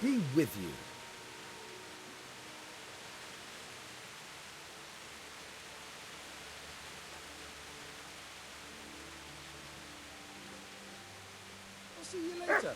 be with you. I'll see you later.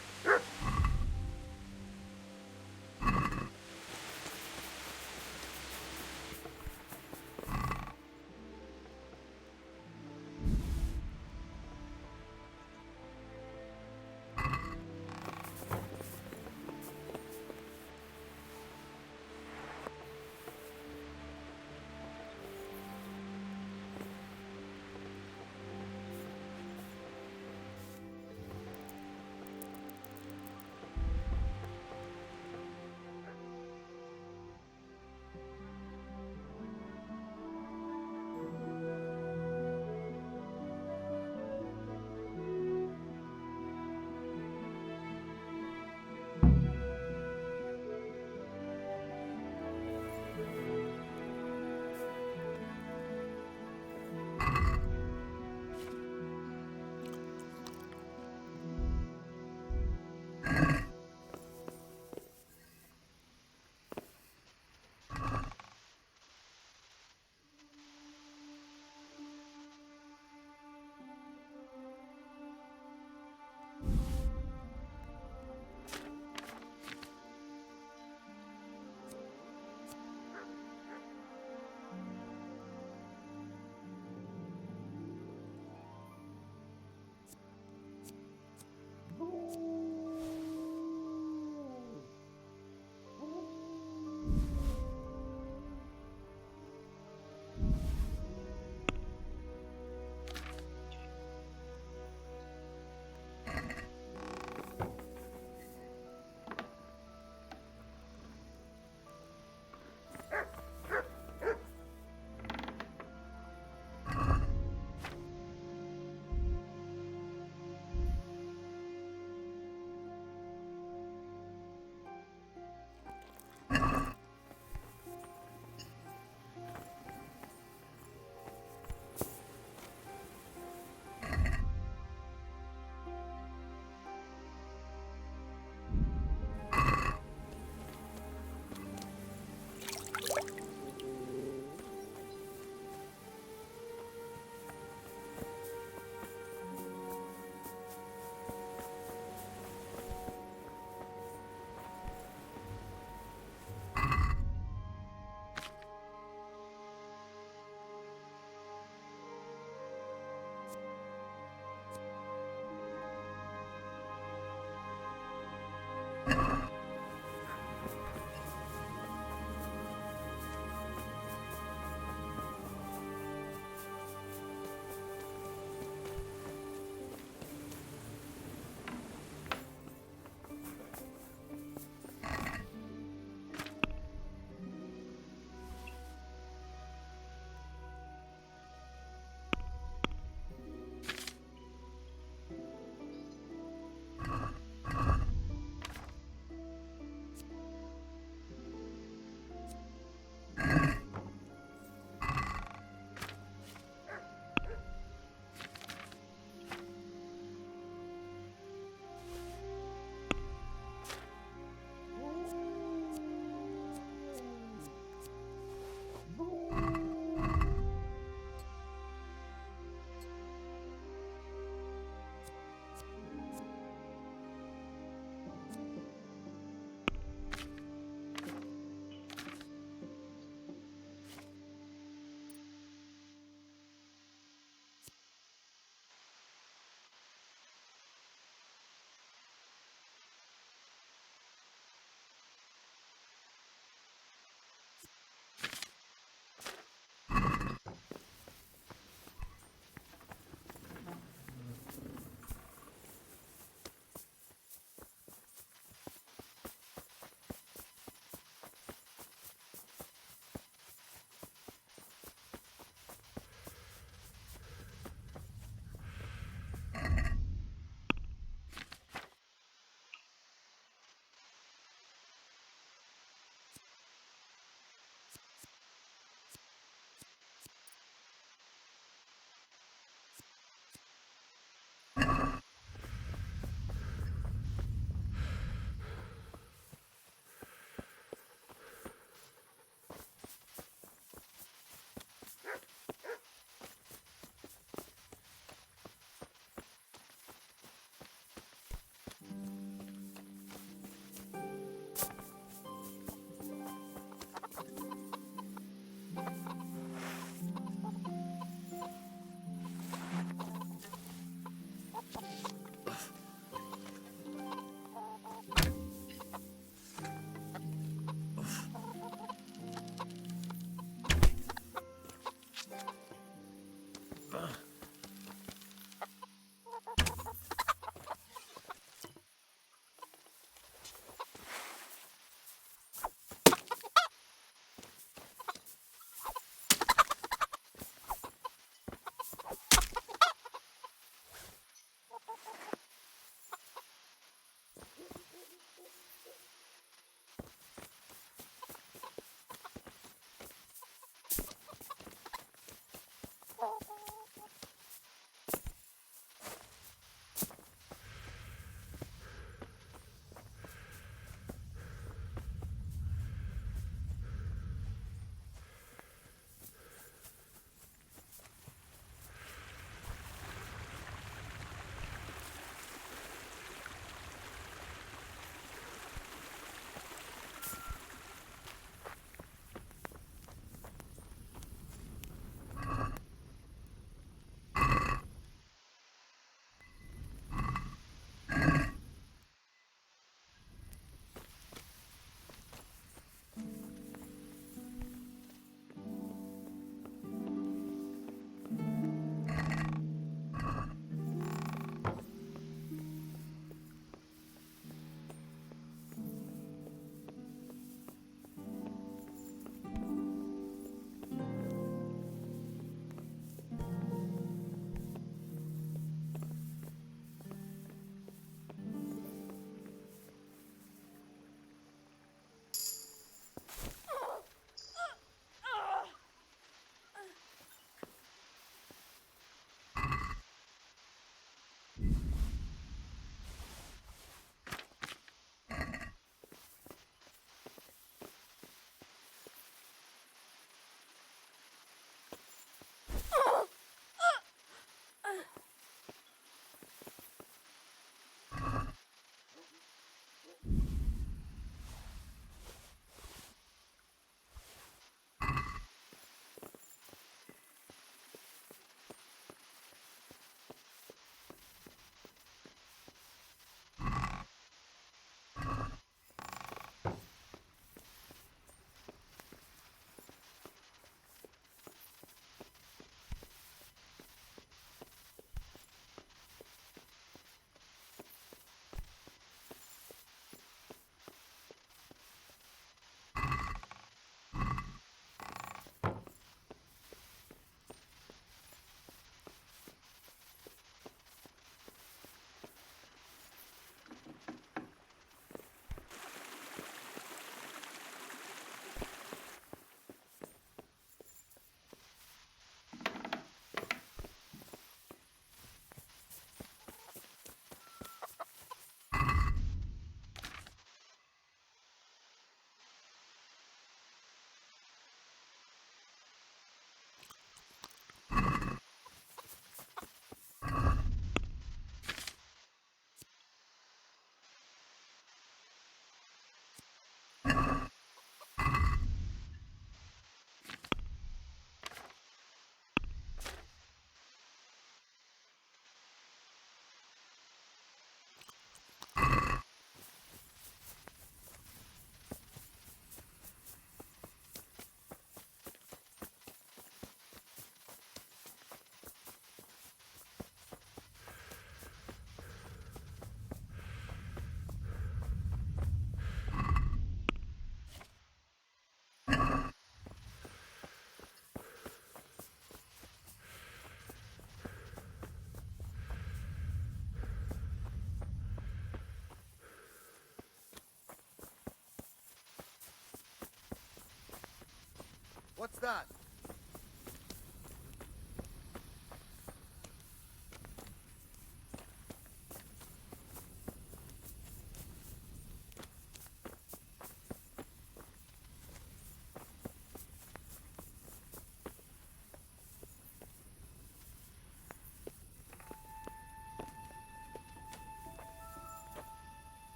What's that?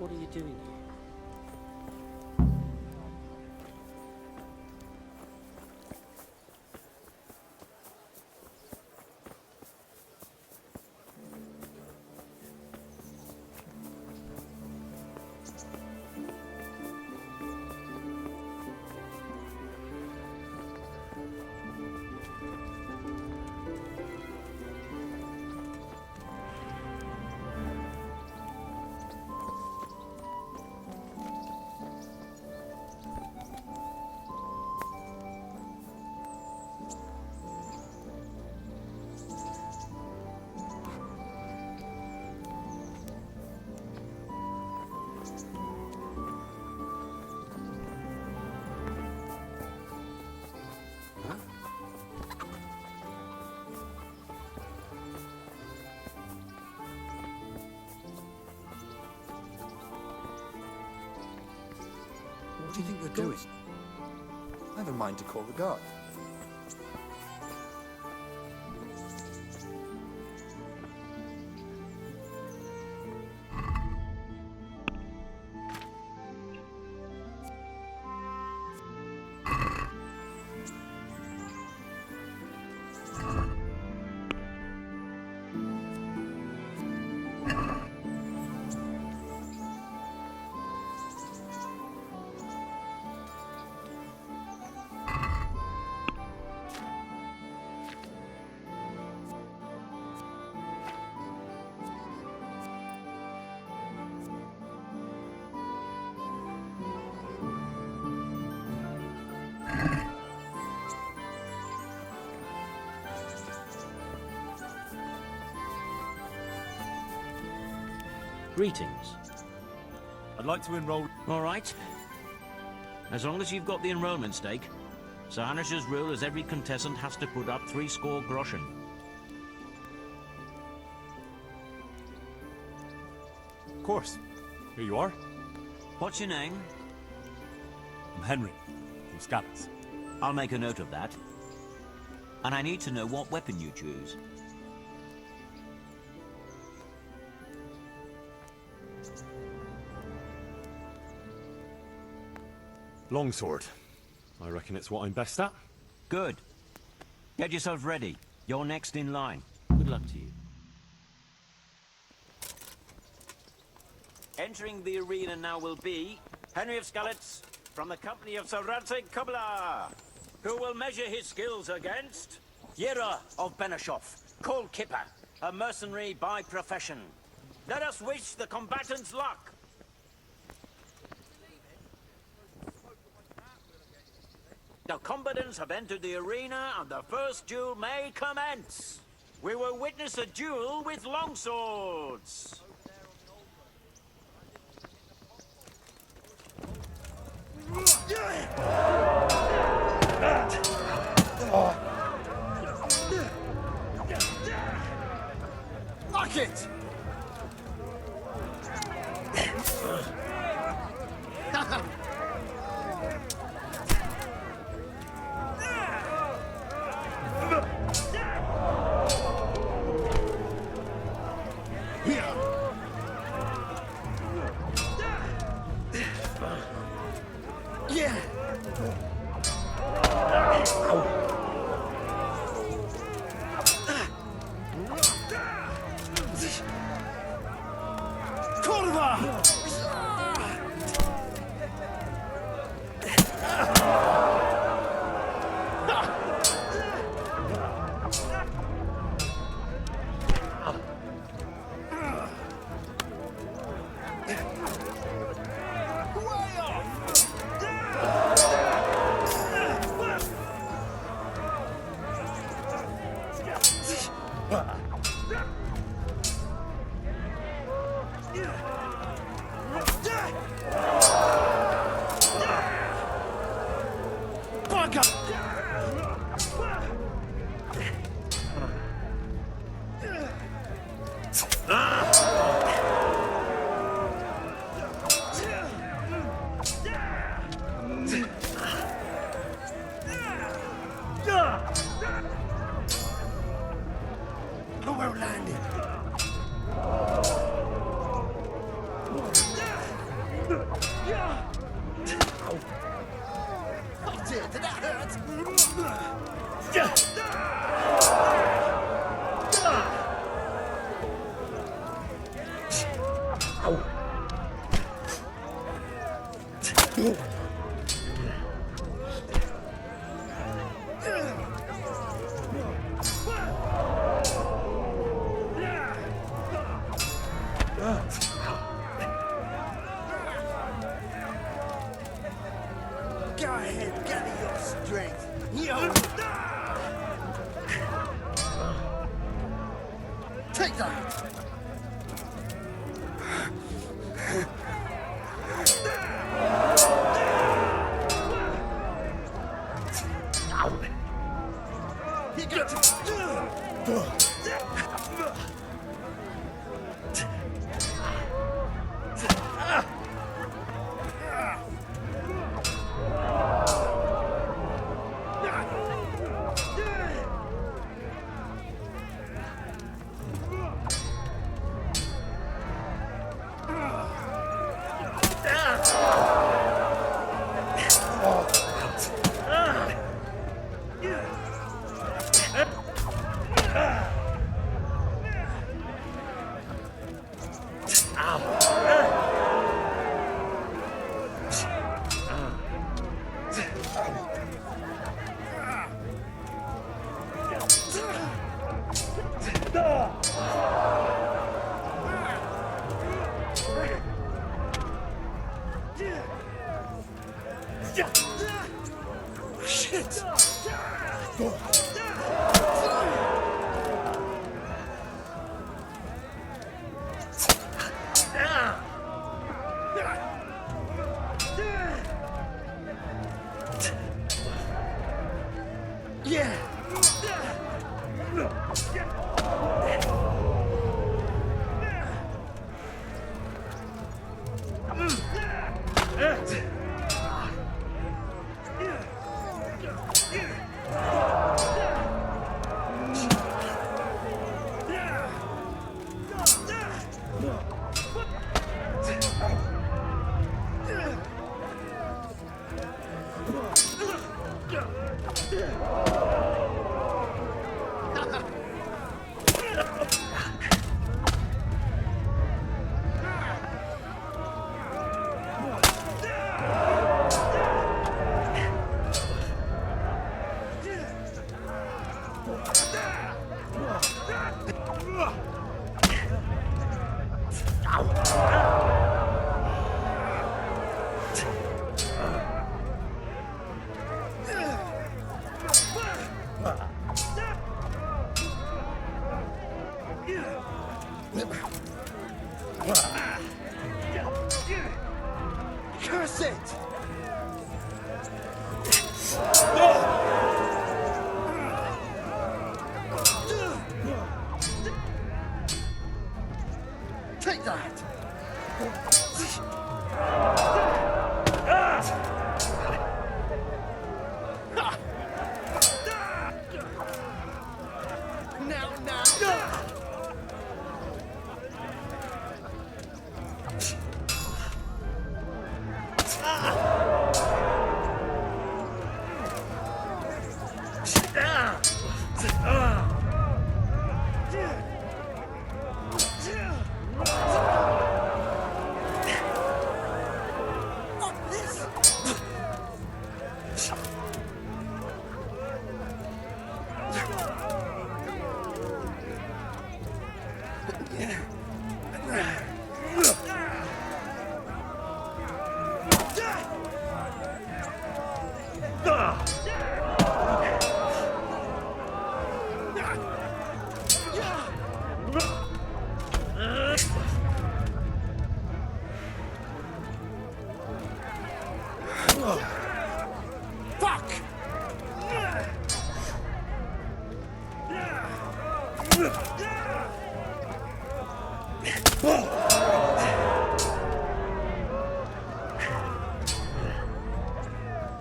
What are you doing here? What do you think you're doing? I have a mind to call the guard. Greetings. I'd like to enroll... All right. As long as you've got the enrollment stake, Sir Hanish's rule is every contestant has to put up 3 score groschen. Of course. Here you are. What's your name? I'm Henry, from Scabbards. I'll make a note of that. And I need to know what weapon you choose. Longsword. I reckon it's what I'm best at. Good. Get yourself ready. You're next in line. Good luck to you. Entering the arena now will be Henry of Skalitz from the company of Sir Radzig Kubla, who will measure his skills against Yera of Benashov, Cole Kipper, a mercenary by profession. Let us wish the combatants luck. The combatants have entered the arena and the first duel may commence. We will witness a duel with longswords. Lock it! Go ahead, gather your strength. Take that! You got to... Curse it! Take that! Fuck!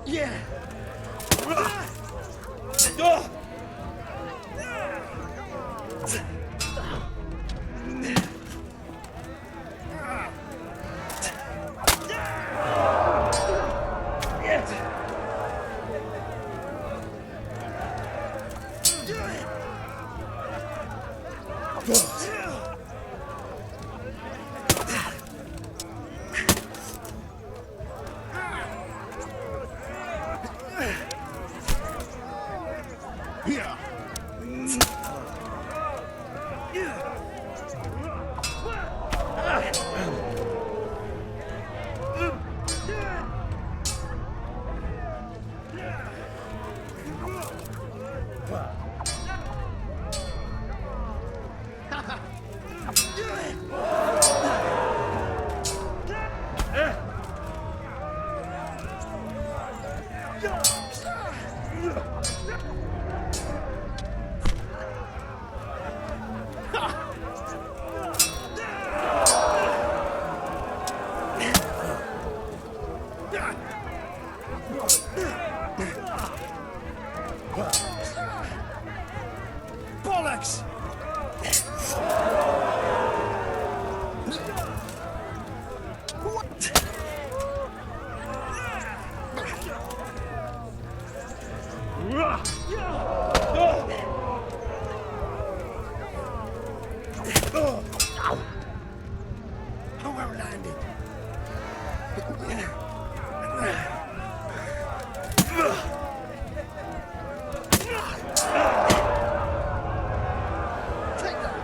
Yeah! Here. Bollocks! Oh, well landed. Take that!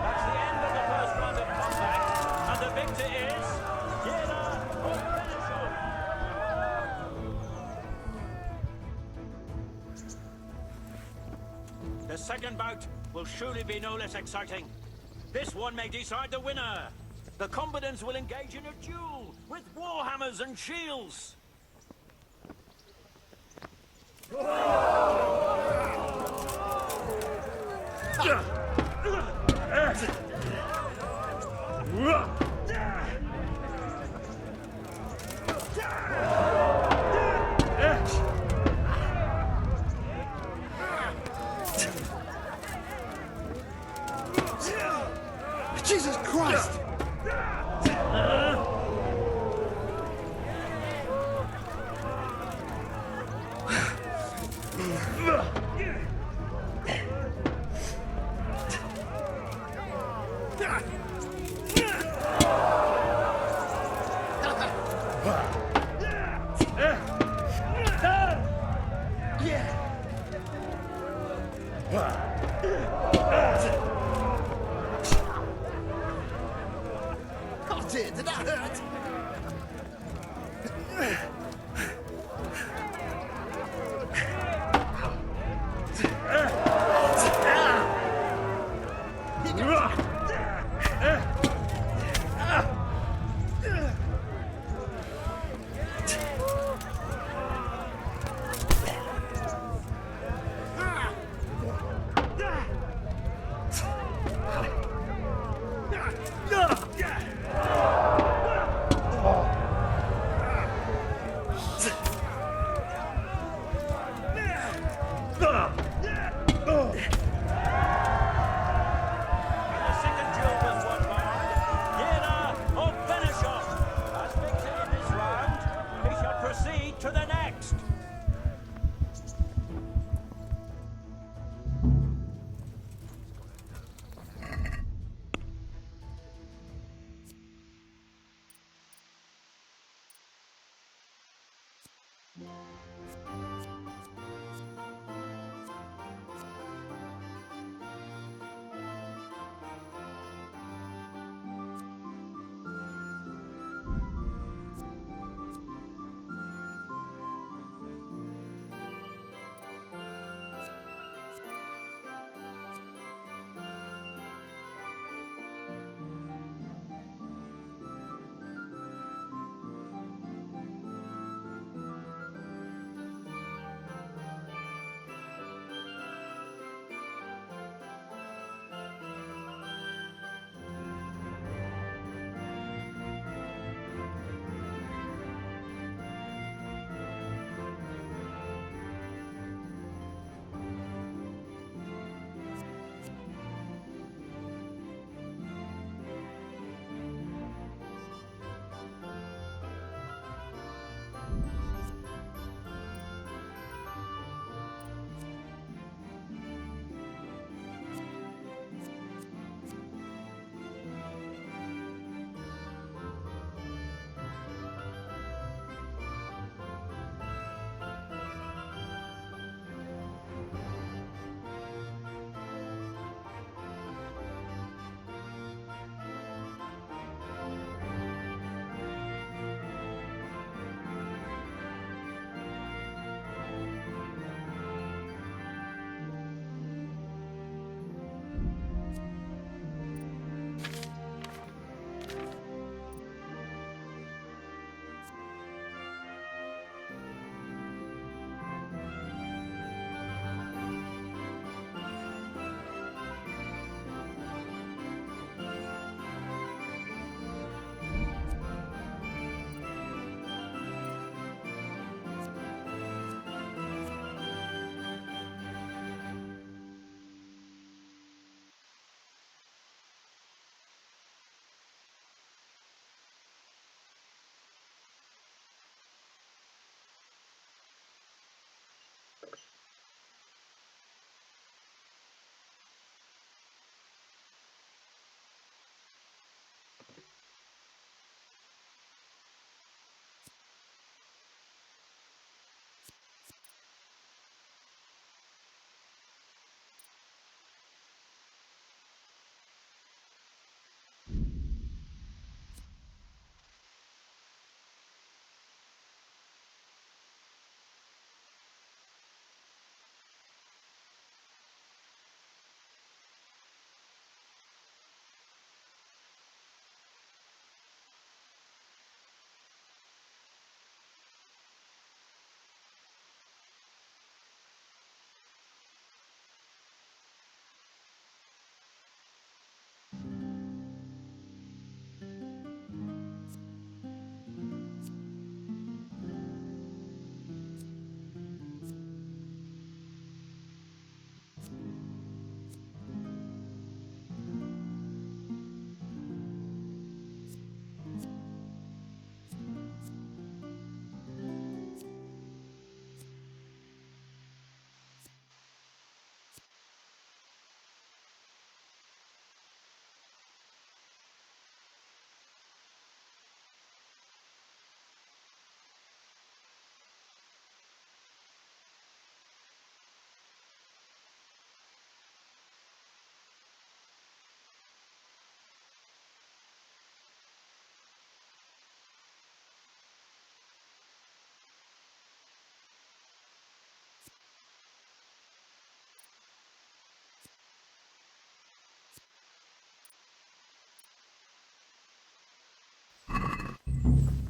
That's the end of the first round of combat, and the victor is Yera of Benishov. The second bout will surely be no less exciting. This one may decide the winner. The combatants will engage in a duel with warhammers and shields. Jesus Christ! Oh dear, did that hurt? The second duel was won by Yera of Benishov. As victor in this round, he shall proceed to the next.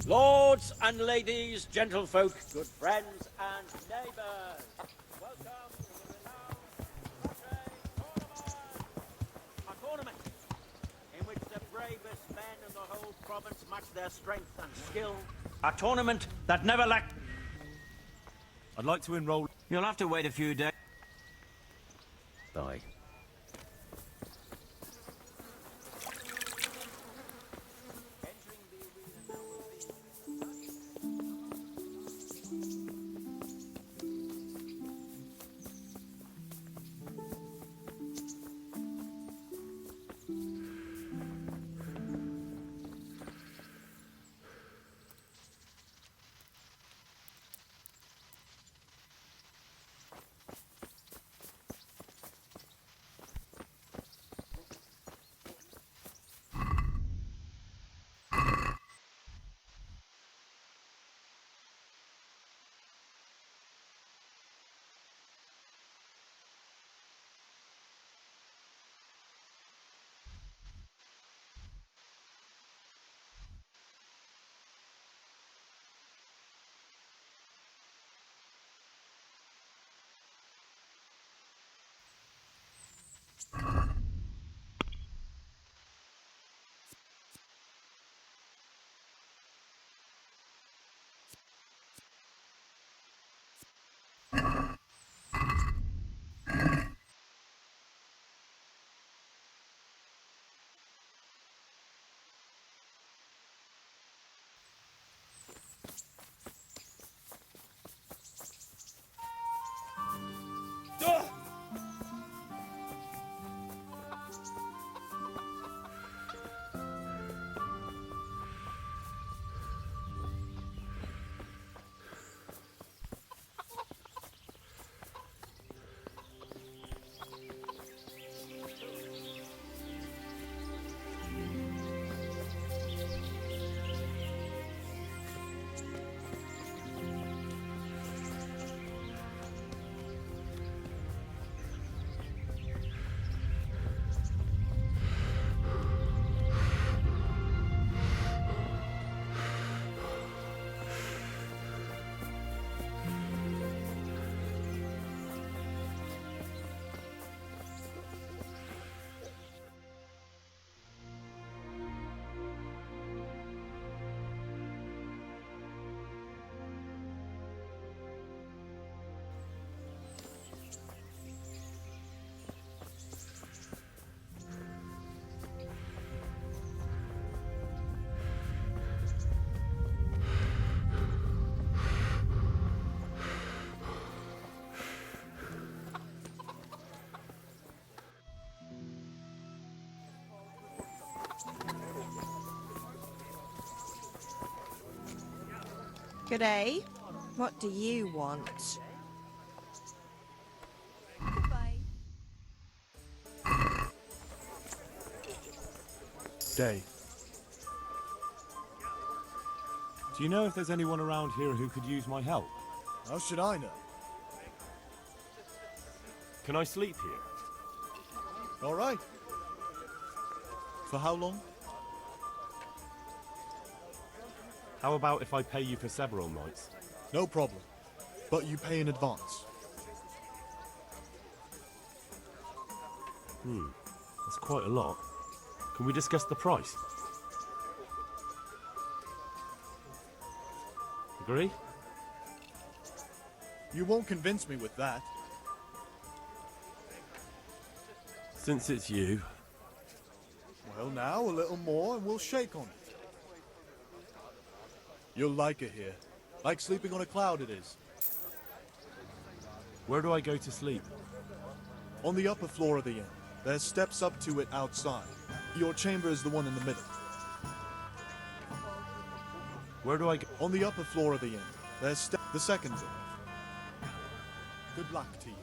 Lords and ladies, gentlefolk, good friends and neighbours, welcome to the renowned a tournament in which the bravest men in the whole province match their strength and skill. A tournament that never lacked. I'd like to enroll. You'll have to wait a few days. Bye. Good day. What do you want? Goodbye. Day. Do you know if there's anyone around here who could use my help? How should I know? Can I sleep here? All right. For how long? How about if I pay you for several nights? No problem. But you pay in advance. That's quite a lot. Can we discuss the price? Agree? You won't convince me with that. Since it's you. Well, now a little more and we'll shake on it. You'll like it here. Like sleeping on a cloud it is. Where do I go to sleep? On the upper floor of the inn. There's steps up to it outside. Your chamber is the one in the middle. Where do I go? On the upper floor of the inn. There's the second door. Good luck to you.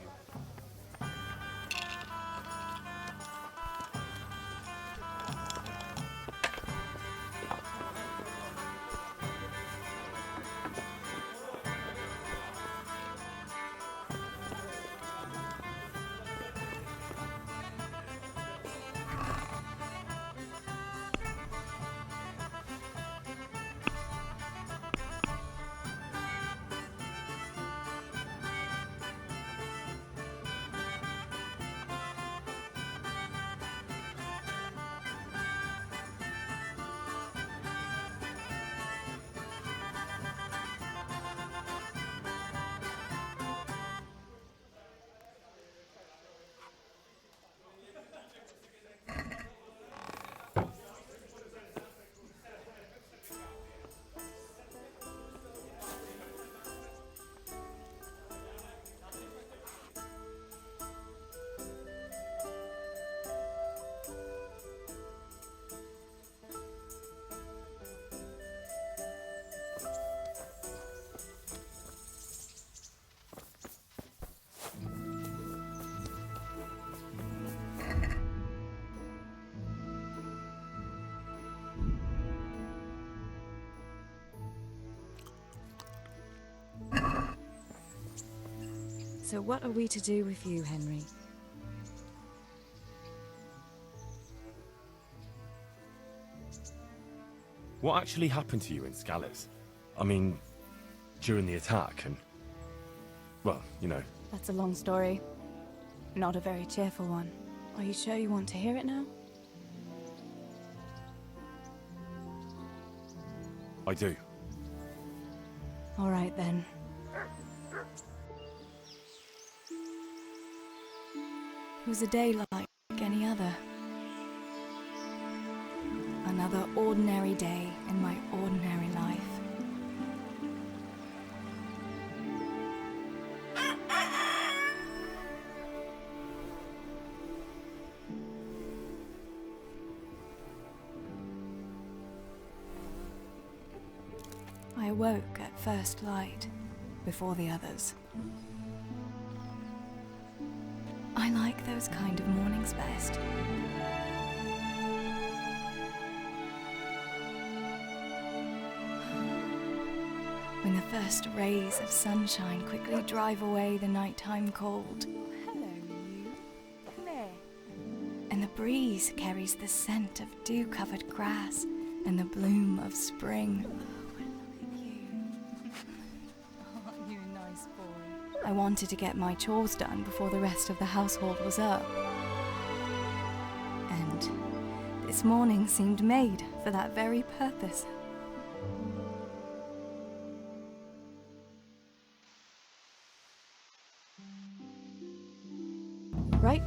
So what are we to do with you, Henry? What actually happened to you in Scalise? I mean, during the attack and... well, you know. That's a long story. Not a very cheerful one. Are you sure you want to hear it now? I do. All right then. It was a day like any other. Another ordinary day in my ordinary life. I awoke at first light, before the others. I like those kind of mornings best. When the first rays of sunshine quickly drive away the nighttime cold. Hello, you. Come here. And the breeze carries the scent of dew-covered grass and the bloom of spring. You a nice boy. I wanted to get my chores done before the rest of the household was up. And this morning seemed made for that very purpose. Right,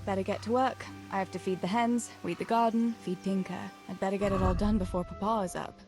better get to work. I have to feed the hens, weed the garden, feed Tinker. I'd better get it all done before Papa is up.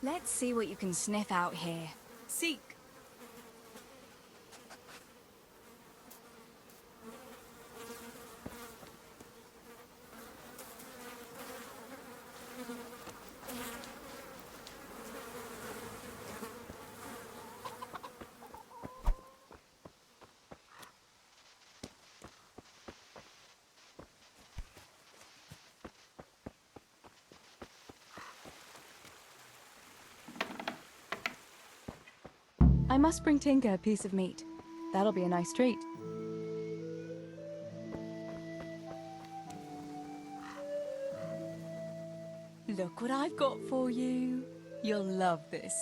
Let's see what you can sniff out here. Seek! I must bring Tinker a piece of meat. That'll be a nice treat. Look what I've got for you. You'll love this.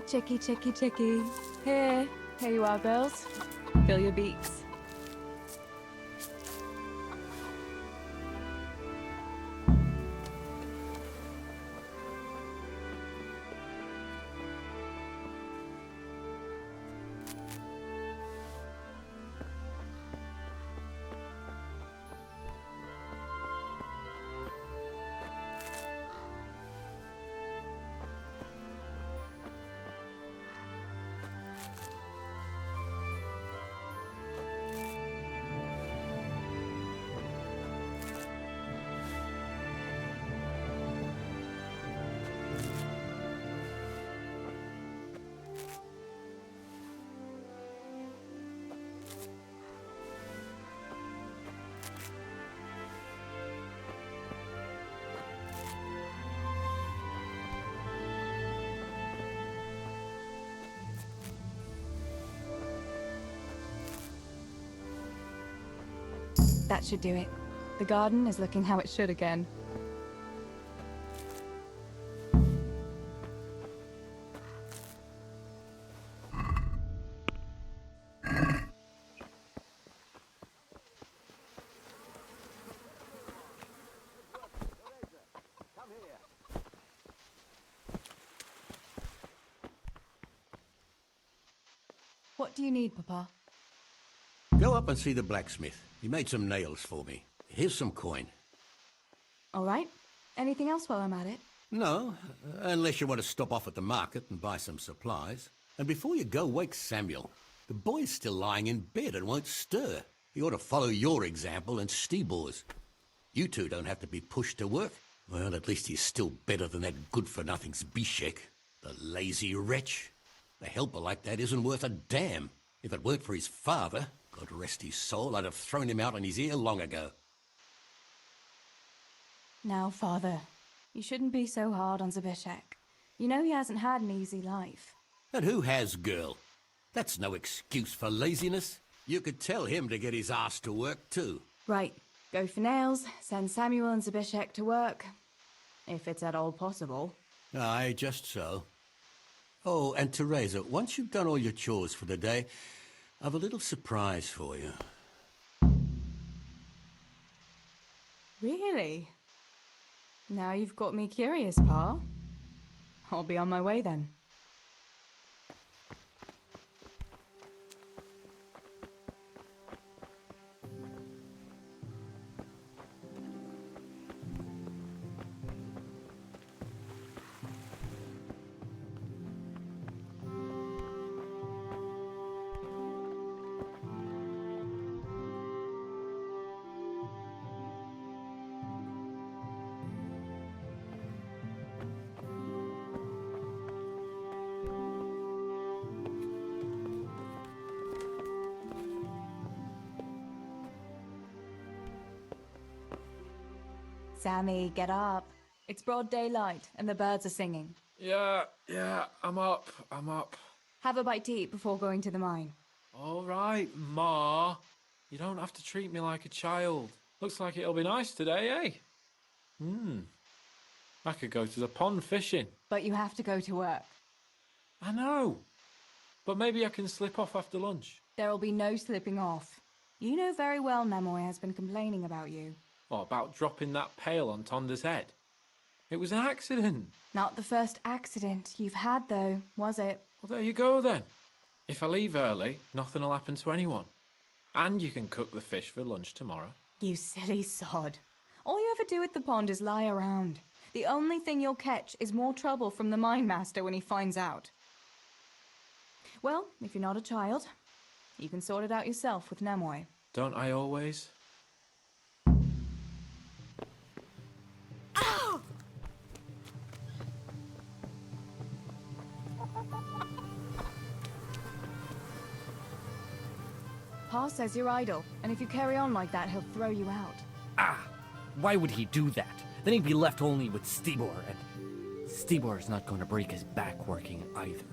Chicky, chicky, chicky. Here you are, girls. Fill your beaks. That should do it. The garden is looking how it should again. What do you need, Papa? Go up and see the blacksmith. He made some nails for me. Here's some coin. All right. Anything else while I'm at it? No, unless you want to stop off at the market and buy some supplies. And before you go, wake Samuel. The boy's still lying in bed and won't stir. He ought to follow your example and Stibor's. You two don't have to be pushed to work. Well, at least he's still better than that good-for-nothing Zbyszek. The lazy wretch. A helper like that isn't worth a damn. If it weren't for his father, God rest his soul, I'd have thrown him out on his ear long ago. Now, Father, you shouldn't be so hard on Zbyszek. You know he hasn't had an easy life. And who has, girl? That's no excuse for laziness. You could tell him to get his ass to work, too. Right. Go for nails, send Samuel and Zbyszek to work. If it's at all possible. Aye, just so. Oh, and Teresa, once you've done all your chores for the day, I've a little surprise for you. Really? Now you've got me curious, Pa. I'll be on my way then. Sammy, get up. It's broad daylight, and the birds are singing. Yeah, I'm up. Have a bite to eat before going to the mine. All right, Ma. You don't have to treat me like a child. Looks like it'll be nice today, eh? I could go to the pond fishing. But you have to go to work. I know. But maybe I can slip off after lunch. There'll be no slipping off. You know very well Nemoy has been complaining about you. What about dropping that pail on Tonda's head? It was an accident. Not the first accident you've had, though, was it? Well, there you go, then. If I leave early, nothing will happen to anyone. And you can cook the fish for lunch tomorrow. You silly sod. All you ever do at the pond is lie around. The only thing you'll catch is more trouble from the mine master when he finds out. Well, if you're not a child, you can sort it out yourself with Nemoy. Don't I always? Pa says you're idle, and if you carry on like that, he'll throw you out. Ah! Why would he do that? Then he'd be left only with Stibor, and Stibor's not going to break his back working either.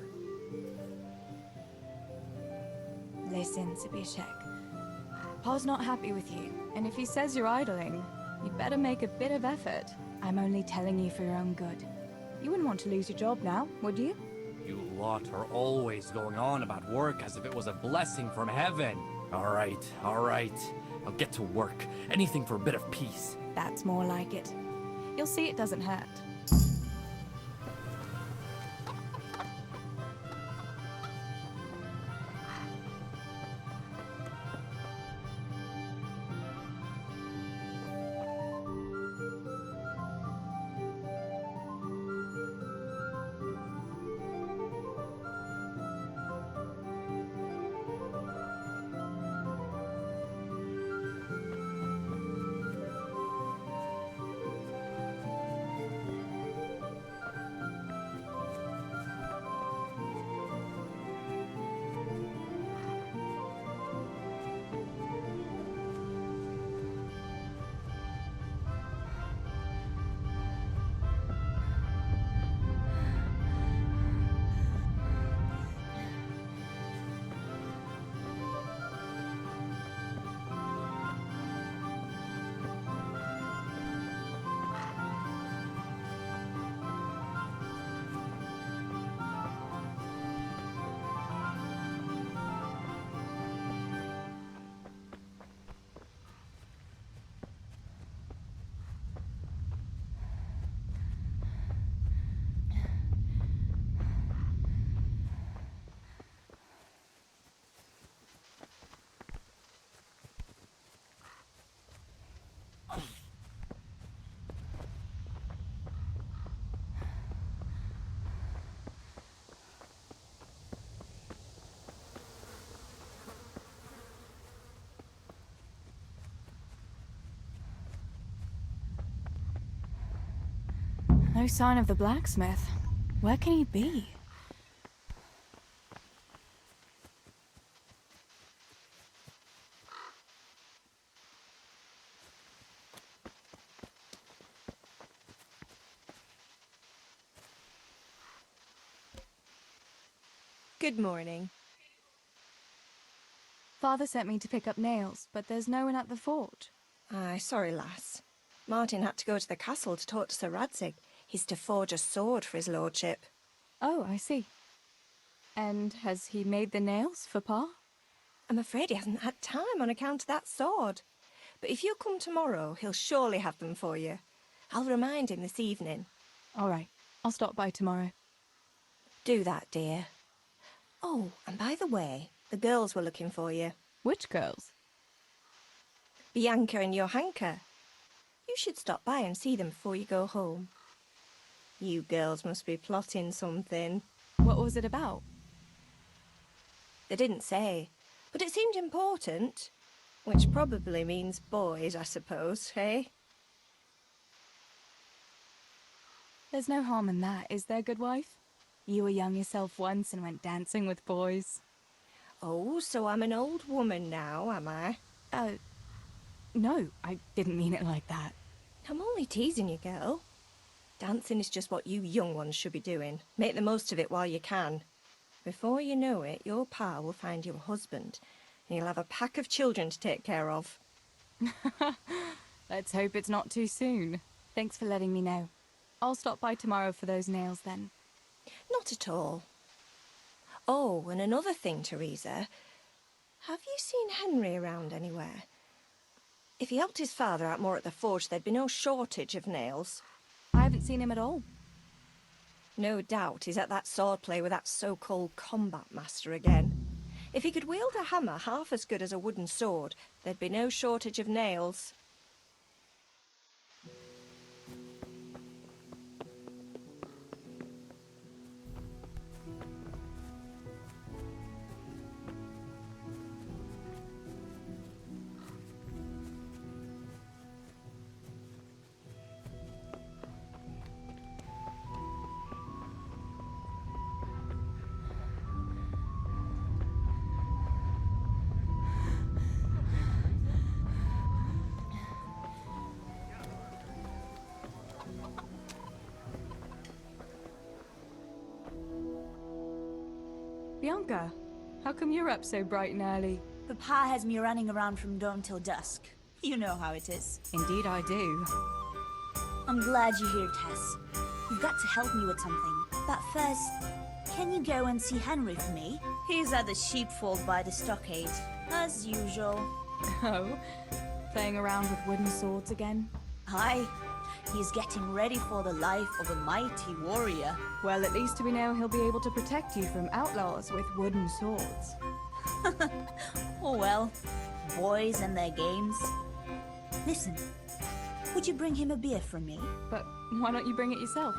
Listen, Zbyszek. Pa's not happy with you, and if he says you're idling, you'd better make a bit of effort. I'm only telling you for your own good. You wouldn't want to lose your job now, would you? You lot are always going on about work as if it was a blessing from heaven. All right. I'll get to work. Anything for a bit of peace. That's more like it. You'll see it doesn't hurt. No sign of the blacksmith. Where can he be? Good morning. Father sent me to pick up nails, but there's no one at the fort. Aye, sorry, lass. Martin had to go to the castle to talk to Sir Radzig. He's to forge a sword for his lordship. Oh, I see. And has he made the nails for Pa? I'm afraid he hasn't had time on account of that sword. But if you come tomorrow, he'll surely have them for you. I'll remind him this evening. All right, I'll stop by tomorrow. Do that, dear. Oh, and by the way, the girls were looking for you. Which girls? Bianca and Johanka. You should stop by and see them before you go home. You girls must be plotting something. What was it about? They didn't say, but it seemed important. Which probably means boys, I suppose, eh? There's no harm in that, is there, good wife? You were young yourself once and went dancing with boys. Oh, so I'm an old woman now, am I? No, I didn't mean it like that. I'm only teasing you, girl. Dancing is just what you young ones should be doing. Make the most of it while you can. Before you know it, your pa will find you a husband, and you'll have a pack of children to take care of. Let's hope it's not too soon. Thanks for letting me know. I'll stop by tomorrow for those nails then. Not at all. Oh, and another thing, Teresa. Have you seen Henry around anywhere? If he helped his father out more at the forge, there'd be no shortage of nails. I haven't seen him at all. No doubt he's at that swordplay with that so-called combat master again. If he could wield a hammer half as good as a wooden sword, there'd be no shortage of nails. Bianca, how come you're up so bright and early? Papa has me running around from dawn till dusk. You know how it is. Indeed I do. I'm glad you're here, Tess. You've got to help me with something. But first, Can you go and see Henry for me? He's at the sheepfold by the stockade, as usual. Oh, playing around with wooden swords again? Aye, he's getting ready for the life of a mighty warrior. Well, at least we know he'll be able to protect you from outlaws with wooden swords. Oh well, boys and their games. Listen, would you bring him a beer from me? But why don't you bring it yourself?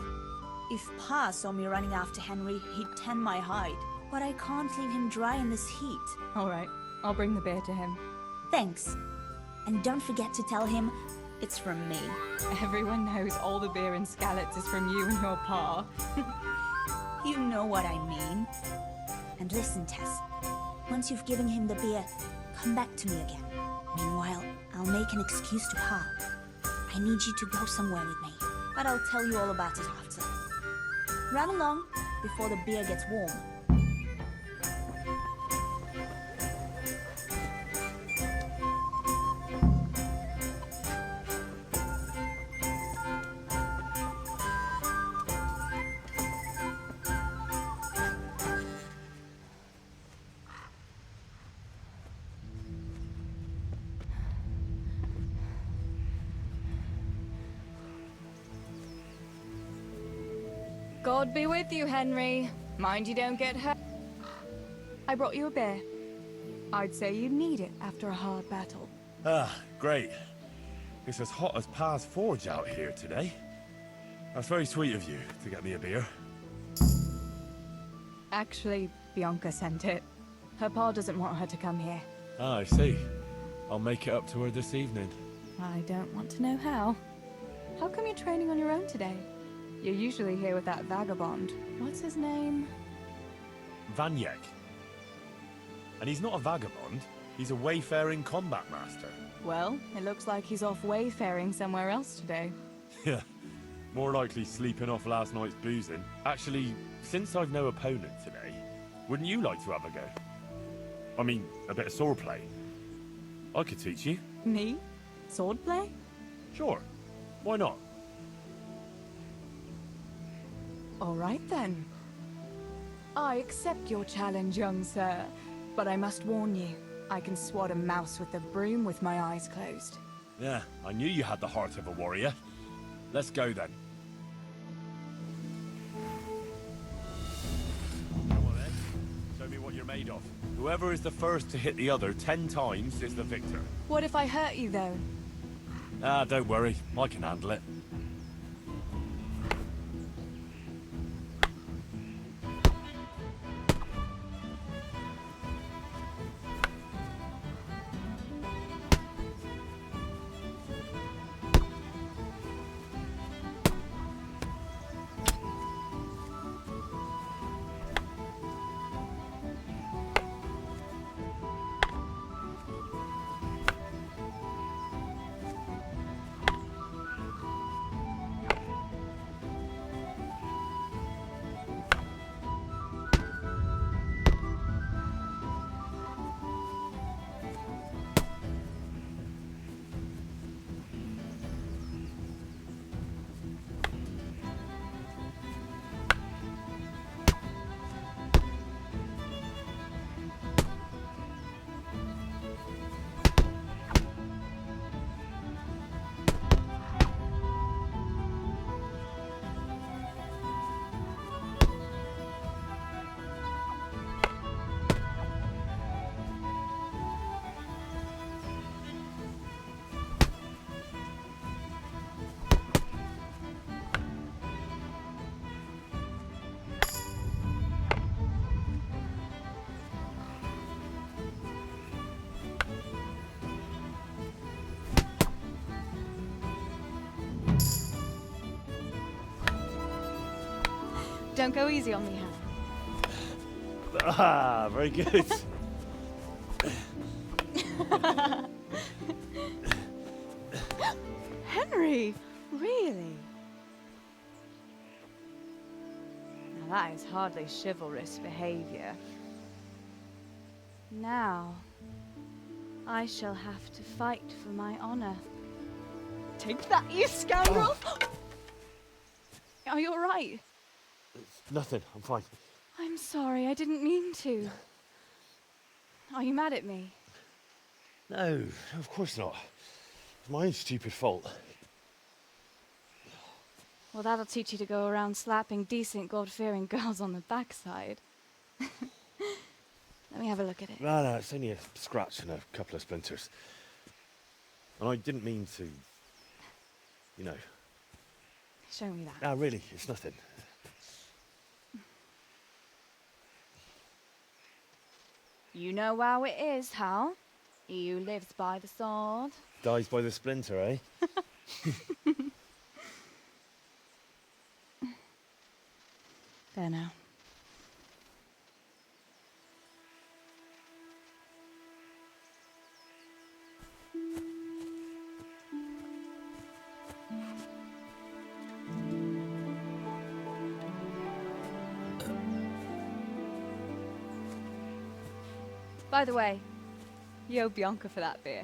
If Pa saw me running after Henry, he'd tan my hide. But I can't leave him dry in this heat. All right, I'll bring the beer to him. Thanks. And don't forget to tell him it's from me. Everyone knows all the beer in Skalitz is from you and your pa. You know what I mean. And listen, Tess. Once you've given him the beer, come back to me again. Meanwhile, I'll make an excuse to Pa. I need you to go somewhere with me, but I'll tell you all about it after. Run along before the beer gets warm. God be with you, Henry. Mind you don't get hurt. I brought you a beer. I'd say you need it after a hard battle. Ah, great. It's as hot as Pa's forge out here today. That's very sweet of you to get me a beer. Actually, Bianca sent it. Her pa doesn't want her to come here. Ah, I see. I'll make it up to her this evening. I don't want to know how. How come you're training on your own today? You're usually here with that vagabond. What's his name? Vanyek. And he's not a vagabond. He's a wayfaring combat master. Well, it looks like he's off wayfaring somewhere else today. Yeah, more likely sleeping off last night's boozing. Actually, since I've no opponent today, wouldn't you like to have a go? I mean, a bit of swordplay. I could teach you. Me? Swordplay? Sure. Why not? All right then. I accept your challenge, young sir. But I must warn you, I can swat a mouse with a broom with my eyes closed. Yeah, I knew you had the heart of a warrior. Let's go then. Go on then. Show me what you're made of. Whoever is the first to hit the other 10 times is the victor. What if I hurt you, though? Ah, don't worry. I can handle it. Don't go easy on me, Hannah. Ah, very good. Henry, really? Now that is hardly chivalrous behavior. Now, I shall have to fight for my honor. Take that, you scoundrel! Are you all right? Nothing, I'm fine. I sorry, I didn't mean to. Are you mad at me? No, of course not. It's my own stupid fault. Well, that'll teach you to go around slapping decent, God-fearing girls on the backside. Let me have a look at it. No, it's only a scratch and a couple of splinters. And I didn't mean to, you know. Show me that. No, really, it's nothing. You know how it is, Hal. He who lives by the sword Dies by the splinter, eh? There now. By the way, you owe Bianca for that beer.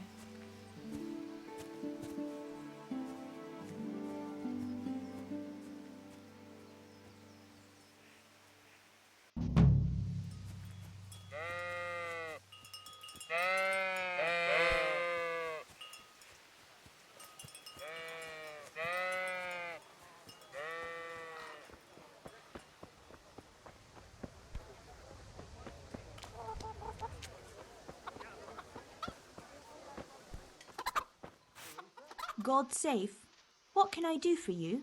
God safe. What can I do for you?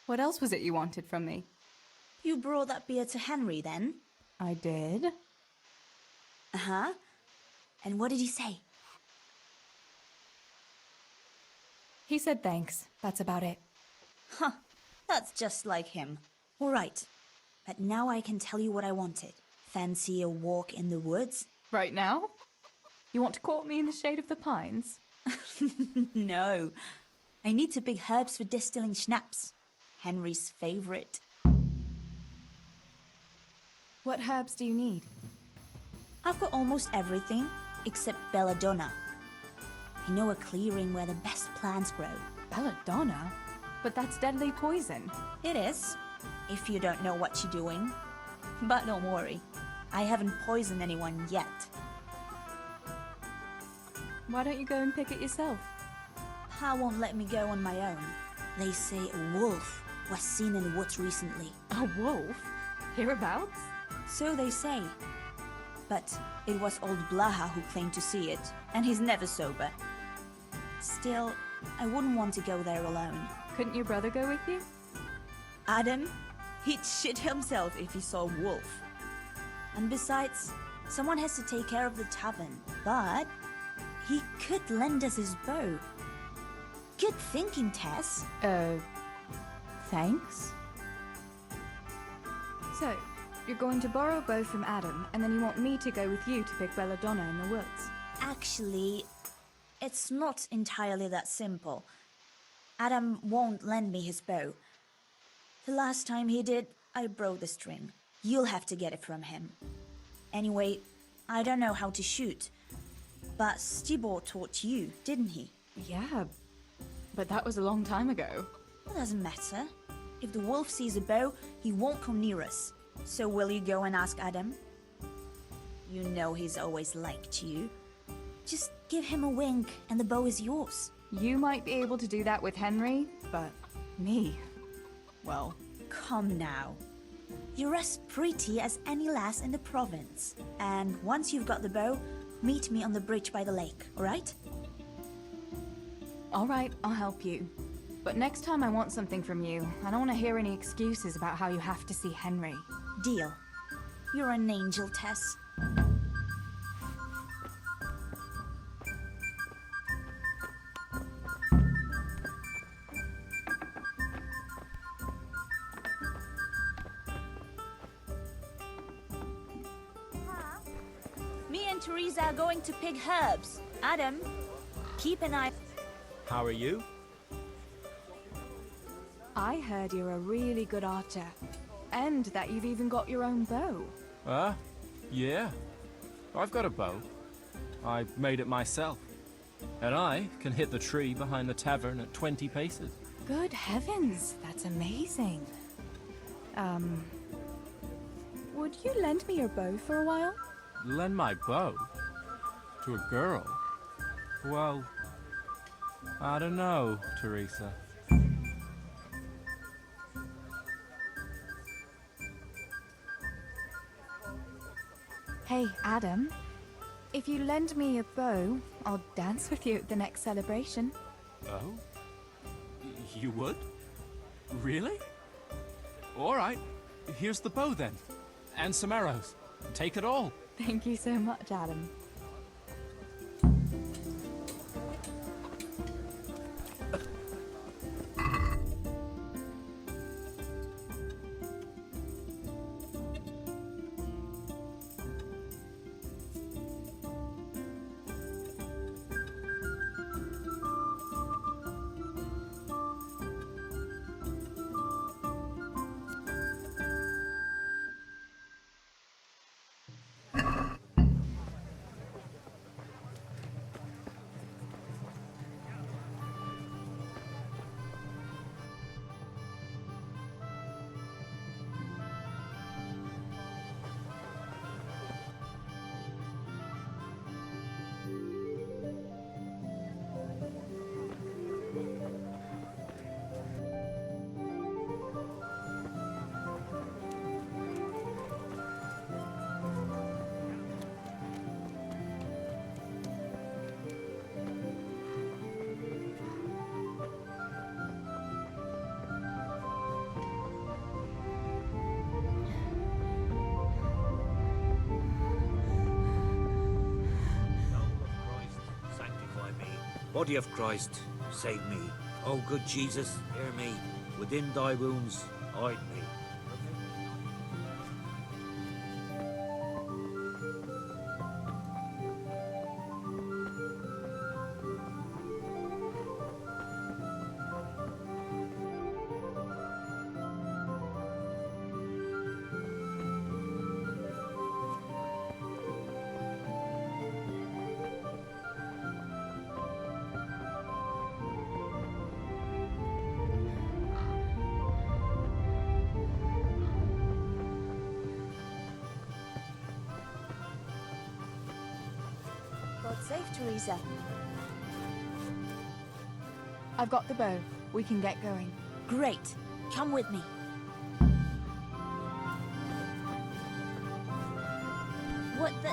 What else was it you wanted from me? You brought that beer to Henry, then? I did. Uh-huh. And what did he say? He said thanks. That's about it. Huh. That's just like him. All right. But now I can tell you what I wanted. Fancy a walk in the woods? Right now? You want to court me in the shade of the pines? No. I need to pick herbs for distilling schnapps. Henry's favorite. What herbs do you need? I've got almost everything except belladonna. I know a clearing where the best plants grow. Belladonna? But that's deadly poison. It is, if you don't know what you're doing. But don't worry, I haven't poisoned anyone yet. Why don't you go and pick it yourself? Pa won't let me go on my own. They say a wolf was seen in the woods recently. A wolf? Hereabouts? So they say. But it was old Blaha who claimed to see it, and he's never sober. Still, I wouldn't want to go there alone. Couldn't your brother go with you? Adam? He'd shit himself if he saw a wolf. And besides, someone has to take care of the tavern, but he could lend us his bow. Good thinking, Tess. Thanks? So, you're going to borrow a bow from Adam, and then you want me to go with you to pick belladonna in the woods? Actually, it's not entirely that simple. Adam won't lend me his bow. The last time he did, I broke the string. You'll have to get it from him. Anyway, I don't know how to shoot. But Stibor taught you, didn't he? Yeah, but that was a long time ago. It doesn't matter. If the wolf sees a bow, he won't come near us. So will you go and ask Adam? You know he's always liked you. Just give him a wink and the bow is yours. You might be able to do that with Henry, but me, well... Come now. You're as pretty as any lass in the province. And once you've got the bow, meet me on the bridge by the lake, alright? Alright, I'll help you. But next time I want something from you, I don't want to hear any excuses about how you have to see Henry. Deal. You're an angel, Tess. Me and Teresa are going to pick herbs. Adam, keep an eye... How are you? I heard you're a really good archer. And that you've even got your own bow. Yeah. I've got a bow. I made it myself. And I can hit the tree behind the tavern at 20 paces. Good heavens, that's amazing. Would you lend me your bow for a while? Lend my bow? To a girl? Well, I don't know, Teresa. Hey, Adam. If you lend me a bow, I'll dance with you at the next celebration. Oh? You would? Really? All right. Here's the bow then. And some arrows. Take it all. Thank you so much, Adam. Body of Christ, save me. O good Jesus, hear me. Within thy wounds, hide me. God save Teresa. I've got the bow. We can get going. Great. Come with me. What the...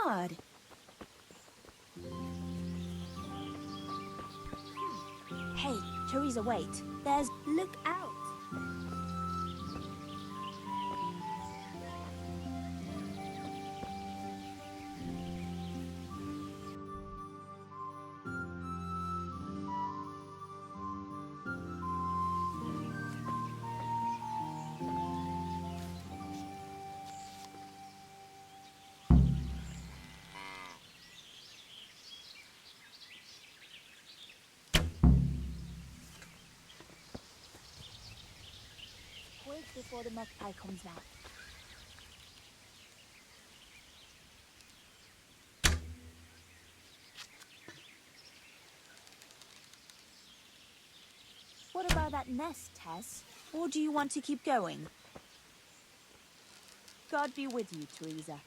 God! Hey, Teresa, wait. There's... Look out! Quick before the magpie comes back. What about that nest, Tess? Or do you want to keep going? God be with you, Teresa.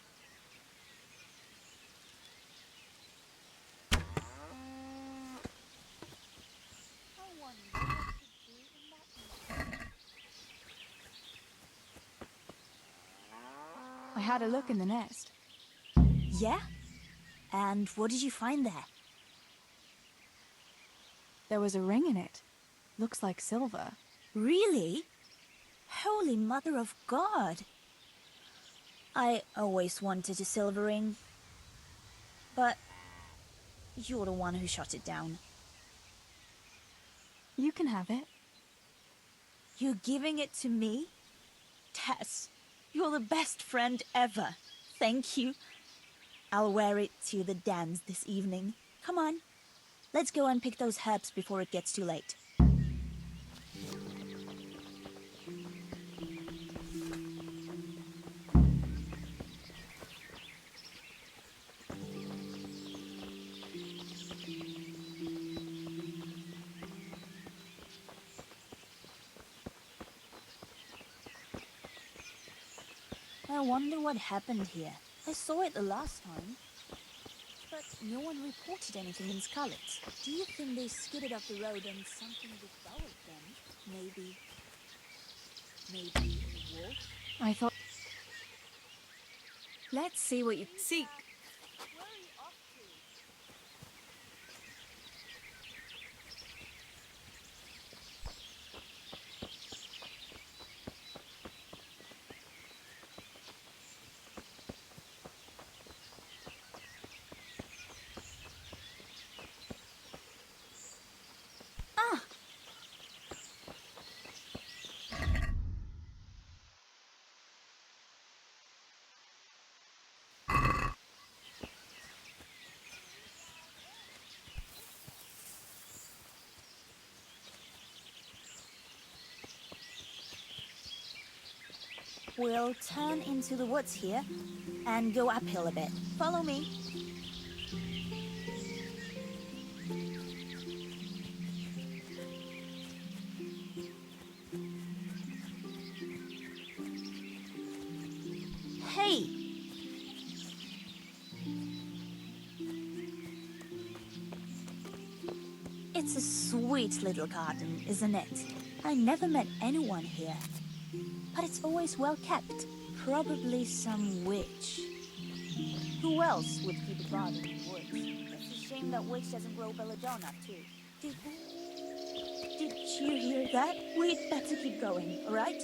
had a look in the nest. Yeah? And what did you find there? There was a ring in it. Looks like silver. Really? Holy Mother of God! I always wanted a silver ring. But you're the one who shot it down. You can have it. You're giving it to me? Tess, you're the best friend ever. Thank you. I'll wear it to the dance this evening. Come on. Let's go and pick those herbs before it gets too late. I wonder what happened here. I saw it the last time, but no one reported anything in Scarlet. Do you think they skidded off the road and something devoured them? Maybe a wolf? I thought... Let's see what you seek. Where are you off to? We'll turn into the woods here and go uphill a bit. Follow me. Hey! It's a sweet little garden, isn't it? I never met anyone here. But it's always well kept. Probably some witch. Who else would keep a garden in the woods? It's a shame that witch doesn't grow belladonna, too. Did you hear that? We'd better keep going, alright?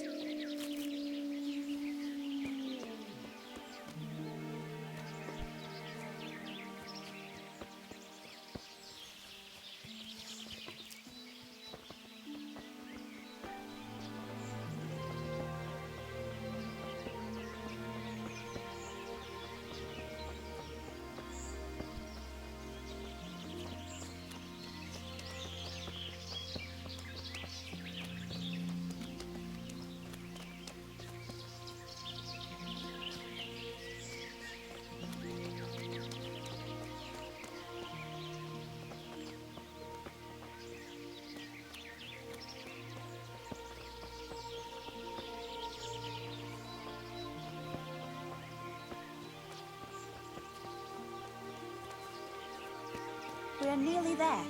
We're nearly there.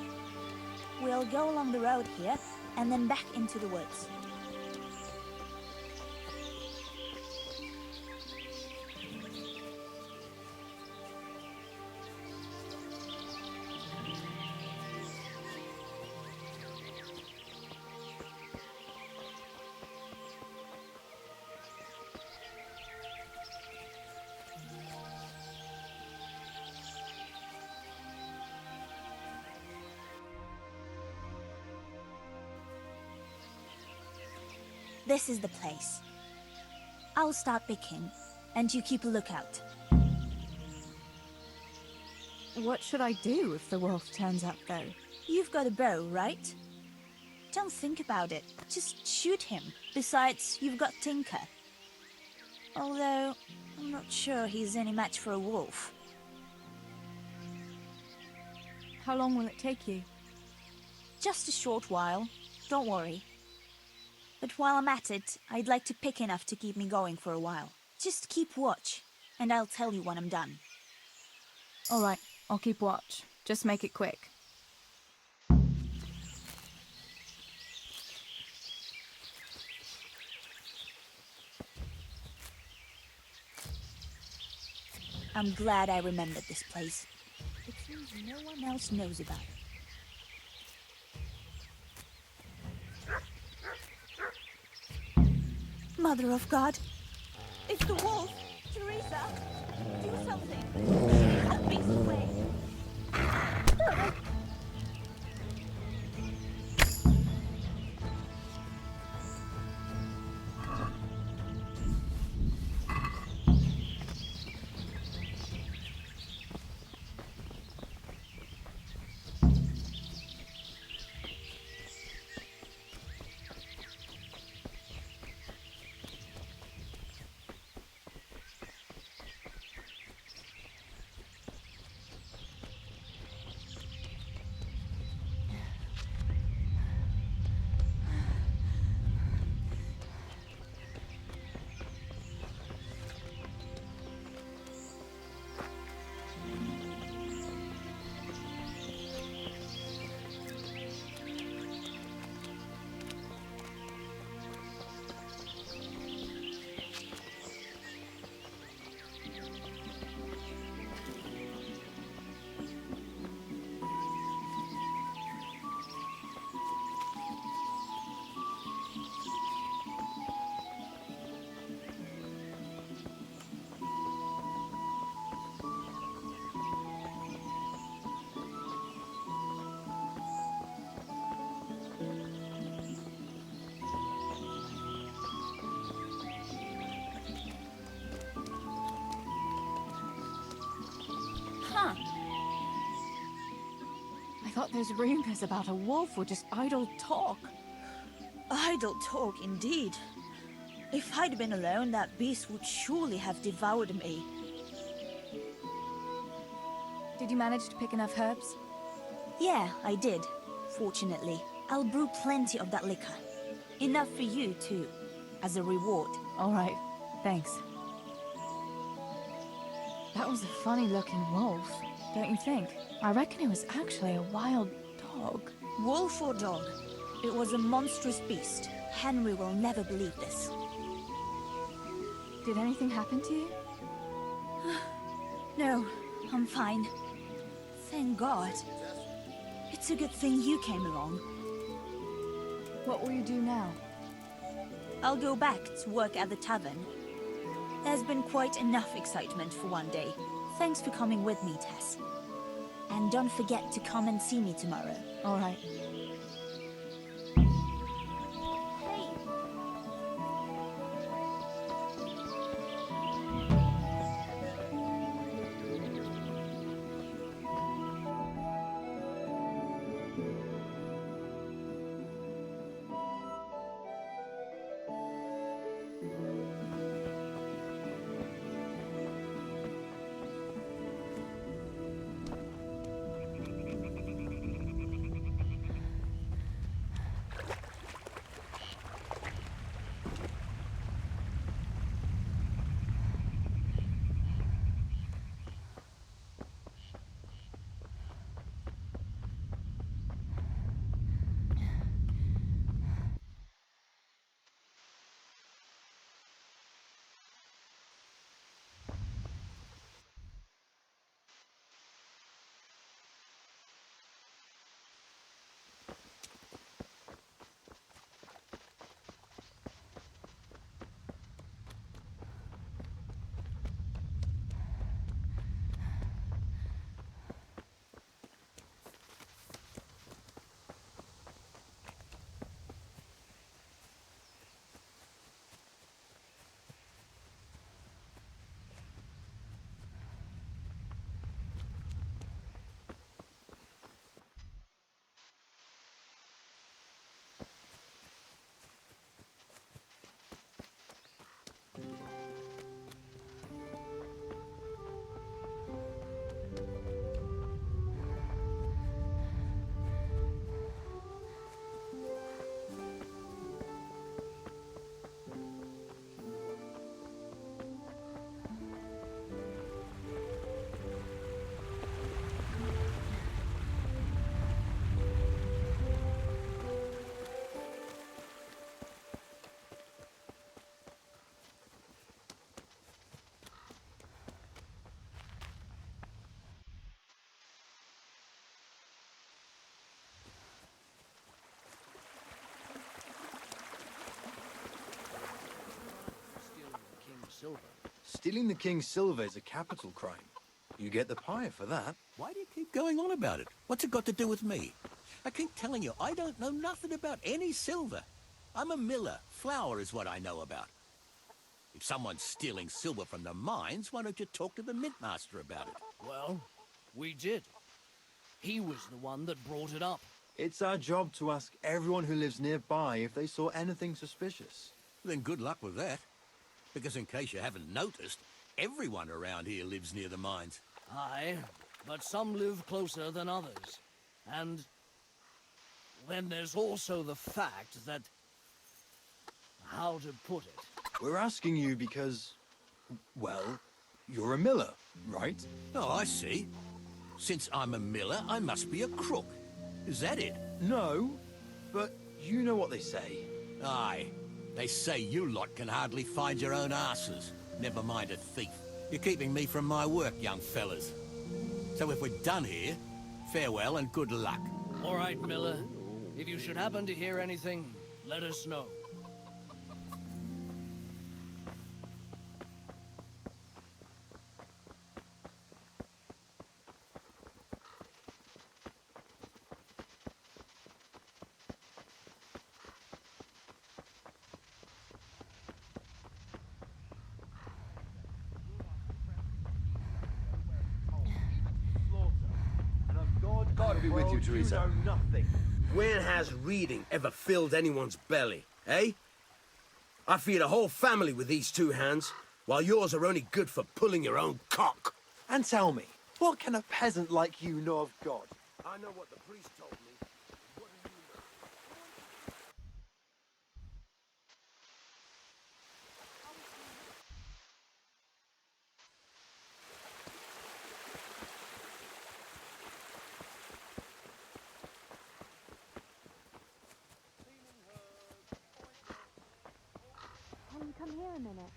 We'll go along the road here, and then back into the woods. This is the place. I'll start picking, and you keep a lookout. What should I do if the wolf turns up, though? You've got a bow, right? Don't think about it. Just shoot him. Besides, you've got Tinker. Although, I'm not sure he's any match for a wolf. How long will it take you? Just a short while. Don't worry. But while I'm at it, I'd like to pick enough to keep me going for a while. Just keep watch, and I'll tell you when I'm done. All right, I'll keep watch. Just make it quick. I'm glad I remembered this place. It seems no one else knows about it. Mother of God! It's the wolf! Teresa! Do something! Keep that beast away! Huh. I thought those rumors about a wolf were just idle talk. Idle talk, indeed. If I'd been alone, that beast would surely have devoured me. Did you manage to pick enough herbs? Yeah, I did. Fortunately, I'll brew plenty of that liquor. Enough for you, too, as a reward. All right, thanks. That was a funny-looking wolf, don't you think? I reckon it was actually a wild dog. Wolf or dog, it was a monstrous beast. Henry will never believe this. Did anything happen to you? No, I'm fine. Thank God. It's a good thing you came along. What will you do now? I'll go back to work at the tavern. There's been quite enough excitement for one day. Thanks for coming with me, Tess. And don't forget to come and see me tomorrow. All right. silver. Stealing the king's silver is a capital crime. You get the pyre for that. Why do you keep going on about it? What's it got to do with me? I keep telling you, I don't know nothing about any silver. I'm a miller. Flour is what I know about. If someone's stealing silver from the mines, why don't you talk to the mintmaster about it? Well, we did. He was the one that brought it up. It's our job to ask everyone who lives nearby if they saw anything suspicious. Then good luck with that. Because in case you haven't noticed, everyone around here lives near the mines. Aye, but some live closer than others. And then there's also the fact that... how to put it? We're asking you because, well, you're a miller, right? Oh, I see. Since I'm a miller, I must be a crook. Is that it? No, but you know what they say. Aye. They say you lot can hardly find your own asses. Never mind a thief. You're keeping me from my work, young fellas. So if we're done here, farewell and good luck. All right, Miller. If you should happen to hear anything, let us know. God be with you, Teresa. You know nothing. When has reading ever filled anyone's belly, eh? I feed a whole family with these two hands, while yours are only good for pulling your own cock. And tell me, what can a peasant like you know of God? I know what the priest told me. What do you know? Can you come here a minute?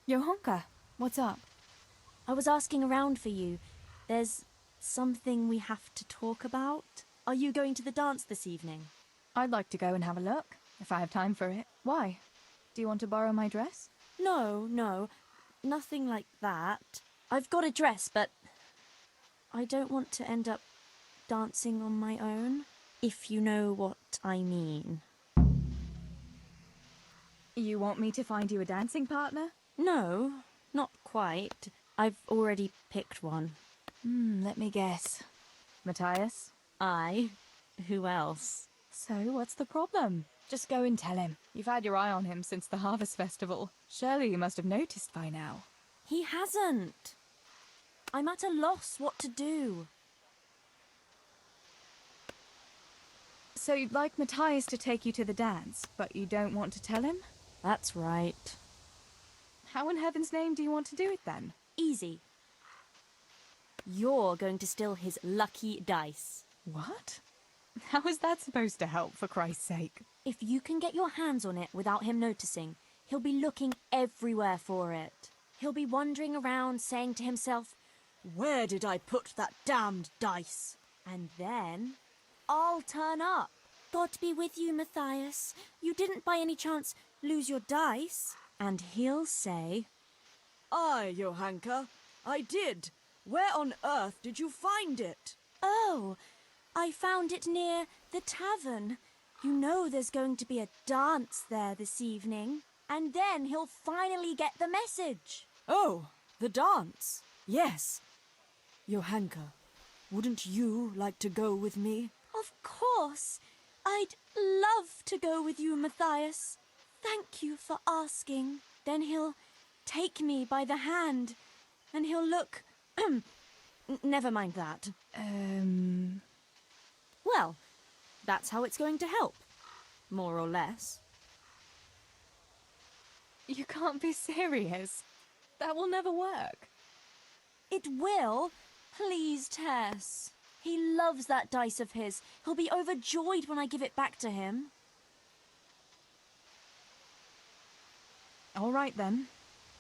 Johanka, what's up? I was asking around for you. There's something we have to talk about. Are you going to the dance this evening? I'd like to go and have a look, if I have time for it. Why? Do you want to borrow my dress? No, nothing like that. I've got a dress, but I don't want to end up dancing on my own, if you know what I mean. You want me to find you a dancing partner? No, not quite. I've already picked one. Let me guess. Matthias? Aye. Who else? So, what's the problem? Just go and tell him. You've had your eye on him since the Harvest Festival. Surely you must have noticed by now. He hasn't. I'm at a loss what to do. So you'd like Matthias to take you to the dance, but you don't want to tell him? That's right. How in heaven's name do you want to do it then? Easy. You're going to steal his lucky dice. What? How is that supposed to help, for Christ's sake? If you can get your hands on it without him noticing, he'll be looking everywhere for it. He'll be wandering around saying to himself, "Where did I put that damned dice?" And then I'll turn up. God be with you, Matthias. You didn't by any chance lose your dice? And he'll say, "Aye, Johanka, I did. Where on earth did you find it?" "Oh, I found it near the tavern. You know there's going to be a dance there this evening." And then he'll finally get the message. "Oh, the dance. Yes. Johanka, wouldn't you like to go with me?" Of course. I'd love to go with you, Matthias. Thank you for asking. Then he'll take me by the hand, and he'll look... Never mind that. Well, that's how it's going to help. More or less. You can't be serious. That will never work. It will. Please, Tess. He loves that dice of his. He'll be overjoyed when I give it back to him. All right, then.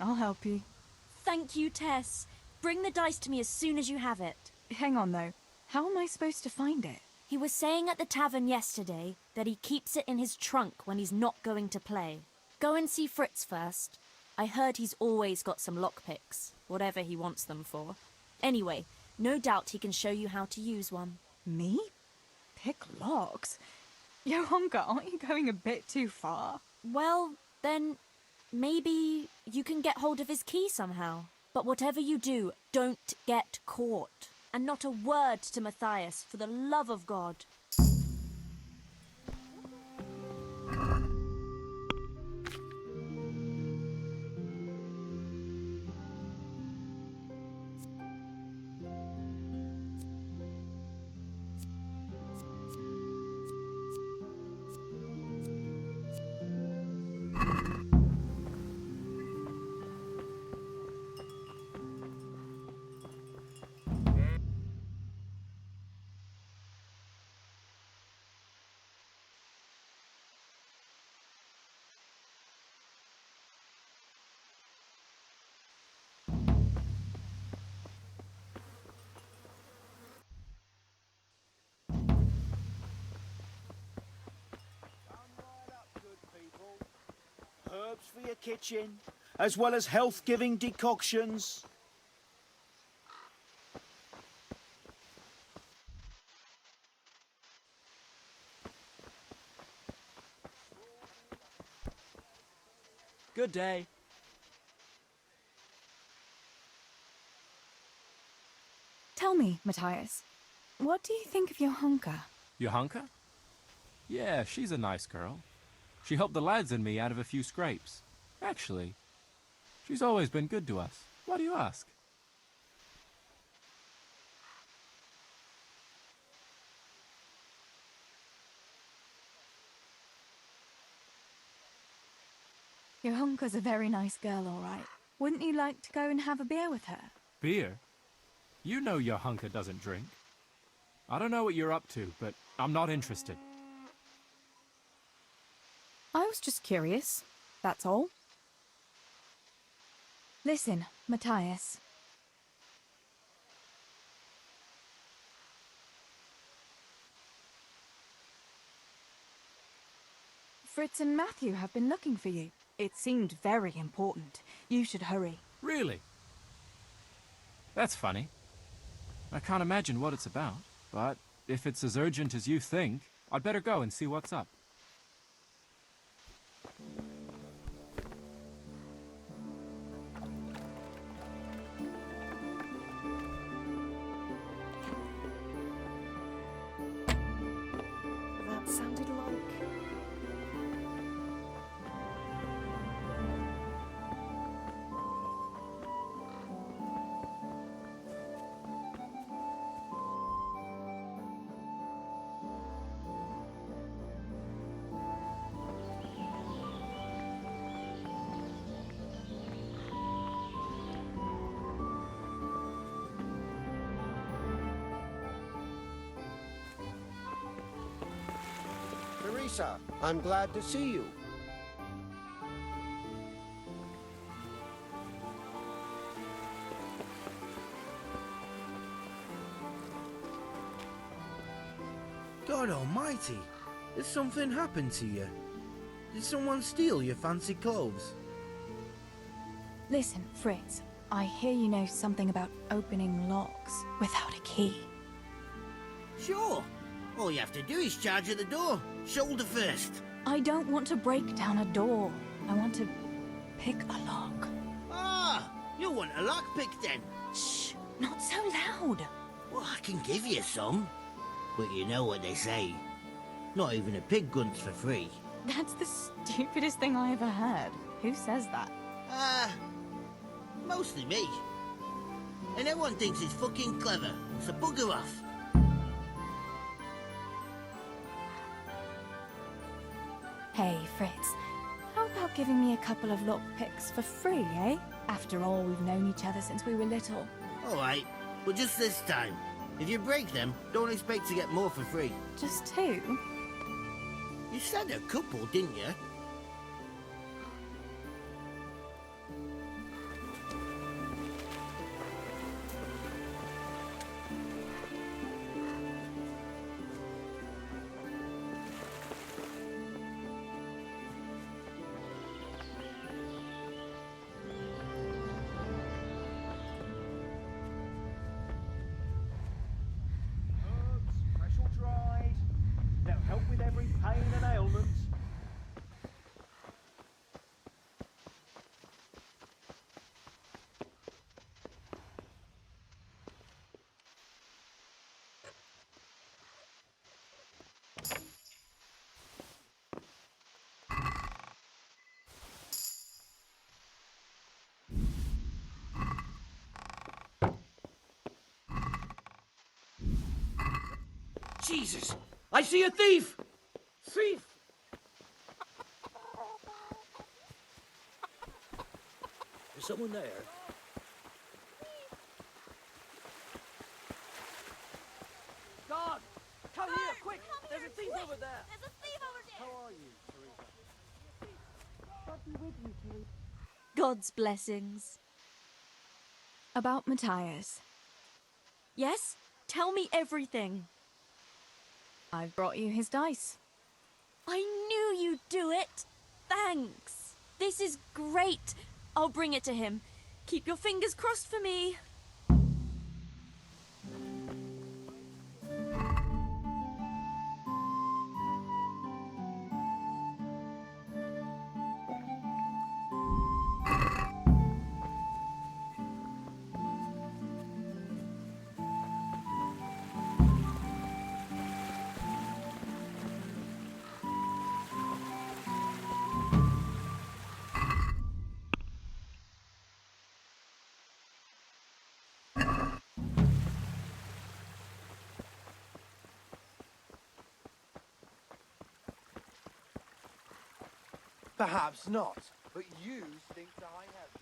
I'll help you. Thank you, Tess. Bring the dice to me as soon as you have it. Hang on, though. How am I supposed to find it? He was saying at the tavern yesterday that he keeps it in his trunk when he's not going to play. Go and see Fritz first. I heard he's always got some lockpicks, whatever he wants them for. Anyway, no doubt he can show you how to use one. Me? Pick locks? Yo, Honka, aren't you going a bit too far? Well, then maybe you can get hold of his key somehow. But whatever you do, don't get caught. And not a word to Matthias, for the love of God. Herbs for your kitchen, as well as health-giving decoctions. Good day. Tell me, Matthias, what do you think of your Honka? Johanka? Yeah, she's a nice girl. She helped the lads and me out of a few scrapes. Actually, she's always been good to us. Why do you ask? Your Honka's a very nice girl, all right. Wouldn't you like to go and have a beer with her? Beer? You know Johanka doesn't drink. I don't know what you're up to, but I'm not interested. I was just curious, that's all. Listen, Matthias. Fritz and Matthew have been looking for you. It seemed very important. You should hurry. Really? That's funny. I can't imagine what it's about, but if it's as urgent as you think, I'd better go and see what's up. That sounded like... Teresa, I'm glad to see you. God almighty, has something happened to you? Did someone steal your fancy clothes? Listen, Fritz, I hear you know something about opening locks without a key. Sure. All you have to do is charge at the door, shoulder first. I don't want to break down a door. I want to pick a lock. Ah, you want a lockpick then? Shh, not so loud. Well, I can give you some. But you know what they say. Not even a pig gunt's for free. That's the stupidest thing I ever heard. Who says that? Mostly me. And everyone thinks it's fucking clever, so bugger off. Hey, Fritz, how about giving me a couple of lockpicks for free, eh? After all, we've known each other since we were little. Alright, but just this time. If you break them, don't expect to get more for free. Just two? You said a couple, didn't you? pain and ailments. Jesus! I see a thief! Thief! Is someone there? Guard! Come here, quick! There's a thief over there! There's a thief over there! How are you, Teresa? God be with you, Teresa. God's blessings. About Matthias. Yes? Tell me everything. I've brought you his dice. I knew you'd do it. Thanks. This is great. I'll bring it to him. Keep your fingers crossed for me. Perhaps not, but you stink to high heaven.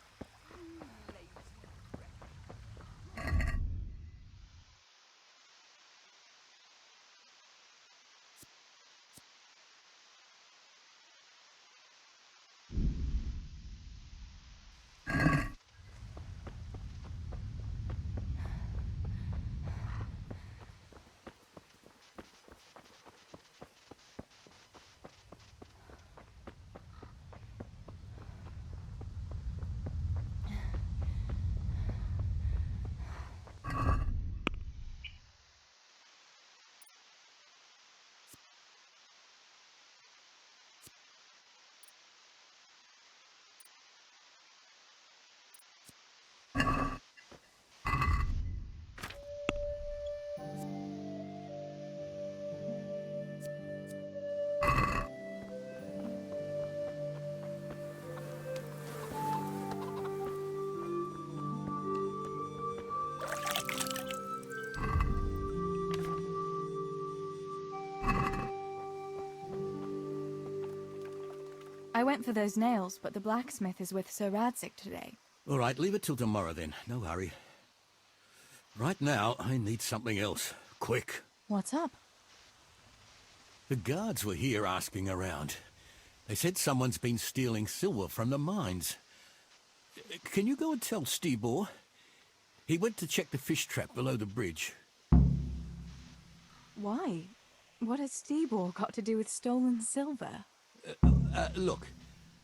I went for those nails, but the blacksmith is with Sir Radzig today. All right, leave it till tomorrow then. No hurry. Right now, I need something else. Quick. What's up? The guards were here asking around. They said someone's been stealing silver from the mines. Can you go and tell Stibor? He went to check the fish trap below the bridge. Why? What has Stibor got to do with stolen silver? Look,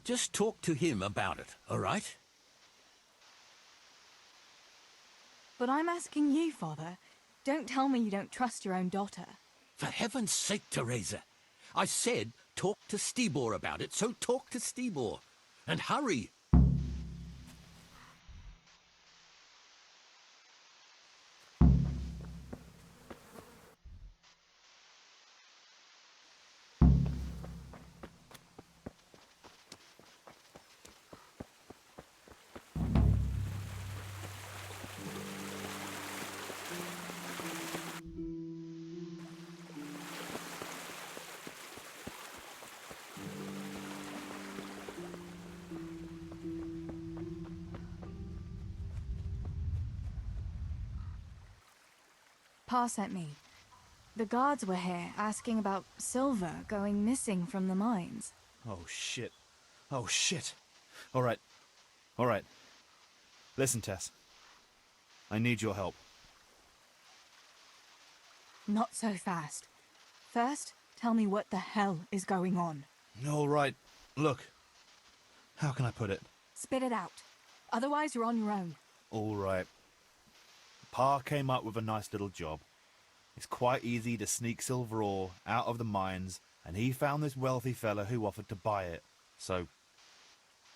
just talk to him about it, all right? But I'm asking you, Father. Don't tell me you don't trust your own daughter. For heaven's sake, Teresa. I said talk to Stibor about it, so talk to Stibor. And hurry. Pa sent me. The guards were here asking about silver going missing from the mines. Oh, shit. Oh, shit. All right. All right. Listen, Tess. I need your help. Not so fast. First, tell me what the hell is going on. All right. Look. How can I put it? Spit it out. Otherwise, you're on your own. All right. Pa came up with a nice little job. It's quite easy to sneak silver ore out of the mines and he found this wealthy fella who offered to buy it. So,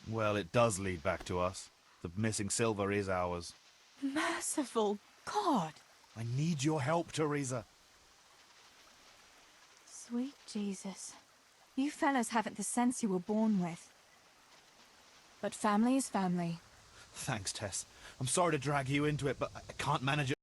well, it does lead back to us. The missing silver is ours. Merciful God! I need your help, Teresa. Sweet Jesus. You fellas haven't the sense you were born with. But family is family. Thanks, Tess. I'm sorry to drag you into it, but I can't manage it.